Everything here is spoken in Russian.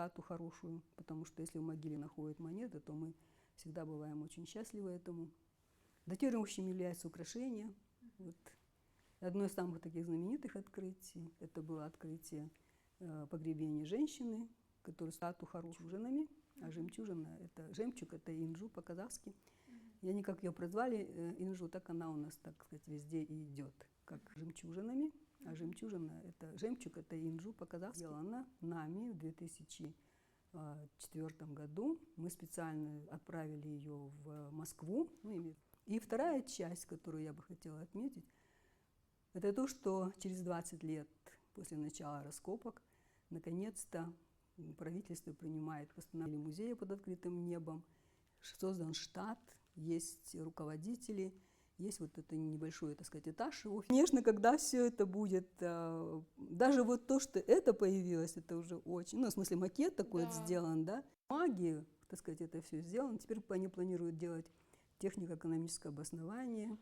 стату хорошую, потому что если в могиле находят монеты, то мы всегда бываем очень счастливы этому. Датирующим является украшение. Вот. Одно из самых таких знаменитых открытий – это было открытие погребения женщины, которую стату хорошую жемчужинами, а жемчужина – это жемчуг, это инжу по-казахски. И они как ее прозвали, инжу, так она у нас, так сказать, везде и идет, как жемчужинами. А жемчужина – это жемчуг, это инжу по-казахски. Сделана нами в 2004 году. Мы специально отправили ее в Москву. И вторая часть, которую я бы хотела отметить, это то, что через 20 лет после начала раскопок наконец-то правительство принимает постановление музея под открытым небом. Создан штат, есть руководители, есть вот это небольшой, так сказать, этаж его. Конечно, когда все это будет, даже вот то, что это появилось, это уже очень, ну, в смысле, макет такой вот сделан, да. Магии, так сказать, это все сделано. Теперь они планируют делать технико-экономическое обоснование.